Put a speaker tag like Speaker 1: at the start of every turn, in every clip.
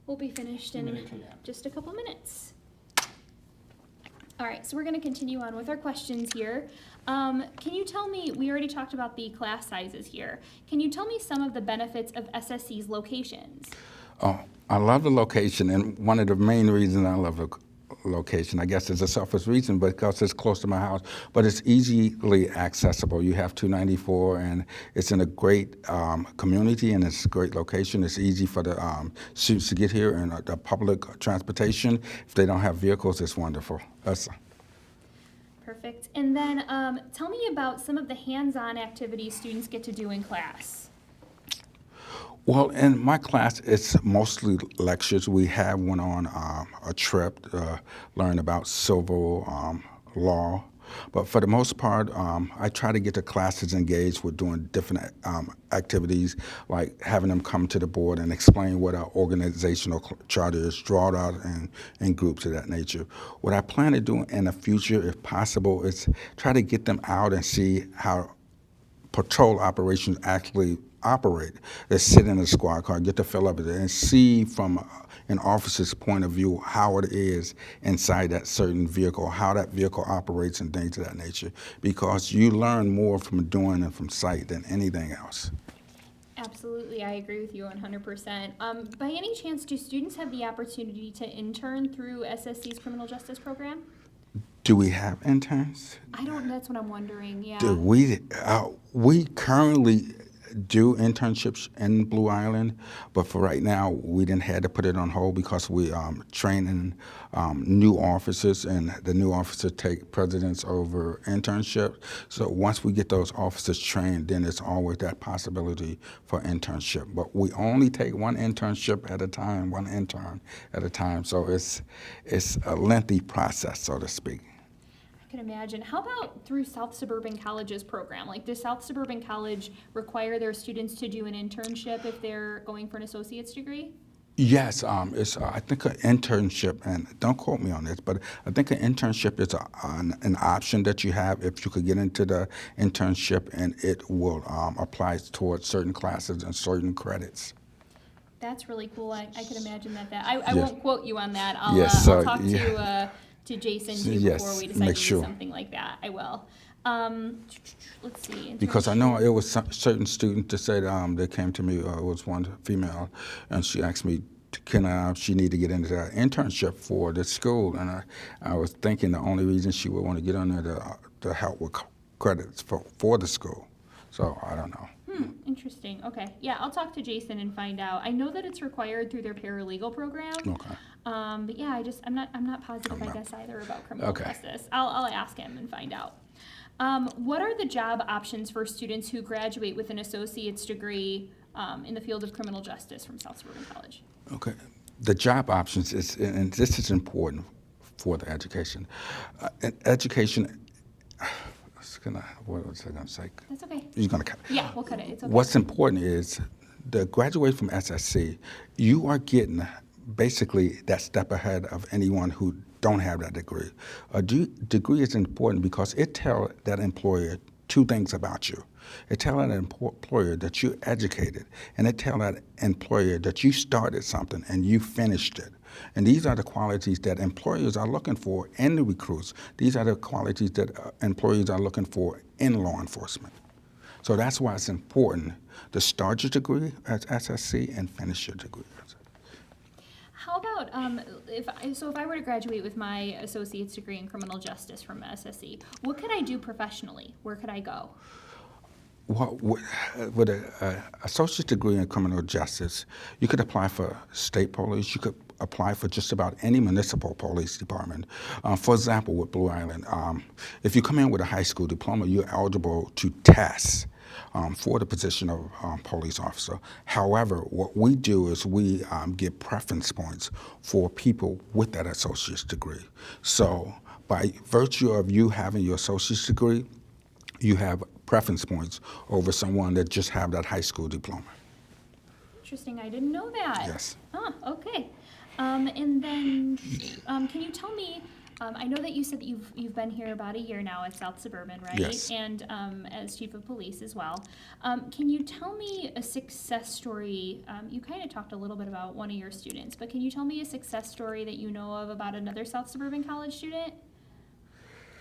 Speaker 1: We'll be finished in just a couple minutes. All right, so we're going to continue on with our questions here. Can you tell me, we already talked about the class sizes here. Can you tell me some of the benefits of SSC's locations?
Speaker 2: Oh, I love the location, and one of the main reasons I love the location, I guess it's a selfish reason, because it's close to my house, but it's easily accessible. You have 294, and it's in a great community, and it's a great location. It's easy for the students to get here, and the public transportation, if they don't have vehicles, it's wonderful.
Speaker 1: Perfect. And then tell me about some of the hands-on activities students get to do in class.
Speaker 2: Well, in my class, it's mostly lectures. We have one on a trip to learn about civil law. But for the most part, I try to get the classes engaged with doing different activities, like having them come to the board and explain what our organizational charter is, draw it out in groups of that nature. What I plan to do in the future, if possible, is try to get them out and see how patrol operations actually operate. They sit in a squad car, get the feel of it, and see from an officer's point of view how it is inside that certain vehicle, how that vehicle operates and things of that nature. Because you learn more from doing it from sight than anything else.
Speaker 1: Absolutely, I agree with you 100%. By any chance, do students have the opportunity to intern through SSC's criminal justice program?
Speaker 2: Do we have interns?
Speaker 1: That's what I'm wondering, yeah.
Speaker 2: We currently do internships in Blue Island, but for right now, we didn't have to put it on hold because we training new officers, and the new officers take precedence over internship. So once we get those officers trained, then it's always that possibility for internship. But we only take one internship at a time, one intern at a time. So it's a lengthy process, so to speak.
Speaker 1: I can imagine. How about through South Suburban College's program? Like, does South Suburban College require their students to do an internship if they're going for an associate's degree?
Speaker 2: Yes, it's I think an internship, and don't quote me on this, but I think an internship is an option that you have if you could get into the internship, and it will apply towards certain classes and certain credits.
Speaker 1: That's really cool. I can imagine that. I
Speaker 2: Yes.
Speaker 1: won't quote you on that. I'll,
Speaker 2: Yes,
Speaker 1: I'll talk
Speaker 2: yeah.
Speaker 1: to Jason too
Speaker 2: Yes,
Speaker 1: before we decide
Speaker 2: make
Speaker 1: to
Speaker 2: sure.
Speaker 1: do something like that. I will. Let's see.
Speaker 2: Because I know it was certain students that said they came to me. It was one female, and she asked me, she need to get into that internship for the school, and I was thinking the only reason she would want to get on there to help with credits for the school. So I don't know.
Speaker 1: Interesting. Okay. Yeah, I'll talk to Jason and find out. I know that it's required through their paralegal program.
Speaker 2: Okay.
Speaker 1: But yeah, I'm not positive, I guess, either about criminal
Speaker 2: Okay.
Speaker 1: justice. I'll ask him and find out. What are the job options for students who graduate with an associate's degree in the field of criminal justice from South Suburban College?
Speaker 2: Okay. The job options is, and this is important for the education. Education. What was I going to say?
Speaker 1: That's okay.
Speaker 2: You're going to cut.
Speaker 1: Yeah, we'll cut it. It's okay.
Speaker 2: What's important is to graduate from SSC, you are getting basically that step ahead of anyone who don't have that degree. A degree is important because it tells that employer two things about you. It tells that employer that you're educated, and it tells that employer that you started something and you finished it. And these are the qualities that employers are looking for in the recruits. These are the qualities that employers are looking for in law enforcement. So that's why it's important to start your degree at SSC and finish your degree.
Speaker 1: How about if I were to graduate with my associate's degree in criminal justice from SSC, what could I do professionally? Where could I go?
Speaker 2: Well, with an associate's degree in criminal justice, you could apply for state police. You could apply for just about any municipal police department. For example, with Blue Island, if you come in with a high school diploma, you're eligible to test for the position of police officer. However, what we do is we give preference points for people with that associate's degree. So by virtue of you having your associate's degree, you have preference points over someone that just have that high school diploma.
Speaker 1: Interesting. I didn't know that.
Speaker 2: Yes.
Speaker 1: Oh, okay. And then can you tell me I know that you said that you've been here about a year now at South Suburban, right?
Speaker 2: Yes.
Speaker 1: And as chief of police as well. Can you tell me a success story? You kind of talked a little bit about one of your students, but can you tell me a success story that you know of about another South Suburban College student?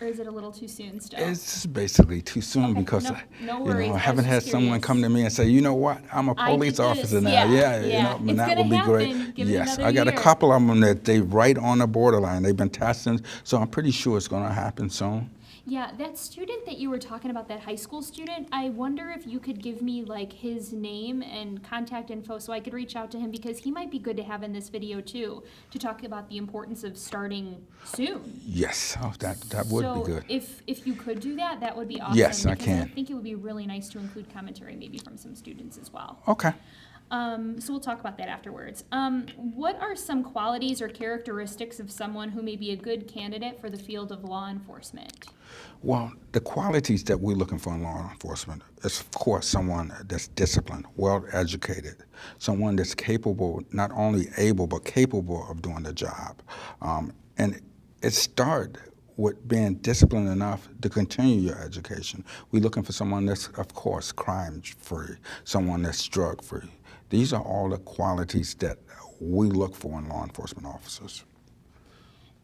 Speaker 1: Or is it a little too soon still?
Speaker 2: It's just basically too soon
Speaker 1: Okay,
Speaker 2: because
Speaker 1: no
Speaker 2: you
Speaker 1: worries.
Speaker 2: know, I
Speaker 1: I
Speaker 2: haven't
Speaker 1: was
Speaker 2: had
Speaker 1: just
Speaker 2: someone come to
Speaker 1: curious.
Speaker 2: me and say, you know what, I'm a
Speaker 1: I did
Speaker 2: police officer
Speaker 1: this.
Speaker 2: now.
Speaker 1: Yeah,
Speaker 2: You
Speaker 1: yeah.
Speaker 2: know, and
Speaker 1: It's
Speaker 2: that
Speaker 1: gonna
Speaker 2: would be great.
Speaker 1: happen. Give it
Speaker 2: Yes,
Speaker 1: another
Speaker 2: I got a
Speaker 1: year.
Speaker 2: couple of them that they right on the borderline. They've been testing, so I'm pretty sure it's going to happen soon.
Speaker 1: Yeah, that student that you were talking about, that high school student, I wonder if you could give me like his name and contact info so I could reach out to him, because he might be good to have in this video too, to talk about the importance of starting soon.
Speaker 2: Yes, oh, that would be good.
Speaker 1: So if you could do that, that would be awesome.
Speaker 2: Yes, I
Speaker 1: because
Speaker 2: can.
Speaker 1: I think it would be really nice to include commentary maybe from some students as well.
Speaker 2: Okay.
Speaker 1: So we'll talk about that afterwards. What are some qualities or characteristics of someone who may be a good candidate for the field of law enforcement?
Speaker 2: Well, the qualities that we're looking for in law enforcement is, of course, someone that's disciplined, well-educated, someone that's capable, not only able, but capable of doing the job. And it starts with being disciplined enough to continue your education. We're looking for someone that's, of course, crime-free, someone that's drug-free. These are all the qualities that we look for in law enforcement officers.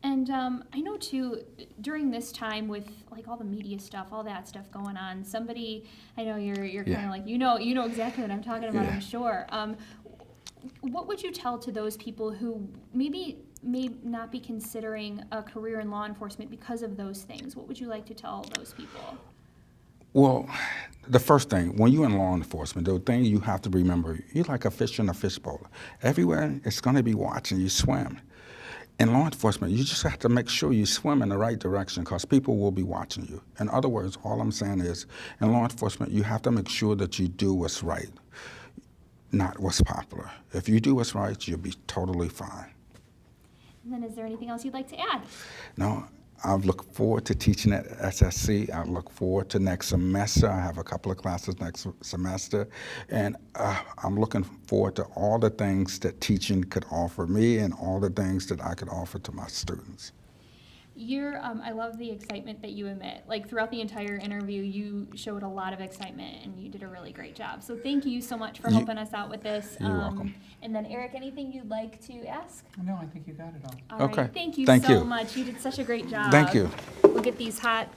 Speaker 1: And I know too, during this time with like all the media stuff, all that stuff going on, somebody, I know you're
Speaker 2: Yeah.
Speaker 1: kind of like, you know exactly what I'm talking about,
Speaker 2: Yeah.
Speaker 1: I'm sure. What would you tell to those people who maybe may not be considering a career in law enforcement because of those things? What would you like to tell those people?
Speaker 2: Well, the first thing, when you're in law enforcement, the thing you have to remember, you're like a fish in a fishbowl. Everywhere it's going to be watching you swim. In law enforcement, you just have to make sure you swim in the right direction because people will be watching you. In other words, all I'm saying is, in law enforcement, you have to make sure that you do what's right, not what's popular. If you do what's right, you'll be totally fine.
Speaker 1: And then is there anything else you'd like to add?
Speaker 2: No, I look forward to teaching at SSC. I look forward to next semester. I have a couple of classes next semester. And I'm looking forward to all the things that teaching could offer me and all the things that I could offer to my students.
Speaker 1: I love the excitement that you emit. Like throughout the entire interview, you showed a lot of excitement and you did a really great job. So thank you so much for helping us out with this.
Speaker 2: You're welcome.
Speaker 1: And then Eric, anything you'd like to ask?
Speaker 3: No, I think you got it all.
Speaker 1: All
Speaker 2: Okay.
Speaker 1: right, thank you
Speaker 2: Thank
Speaker 1: so
Speaker 2: you.
Speaker 1: much. You did such a great job.
Speaker 2: Thank you.
Speaker 1: We'll get these hot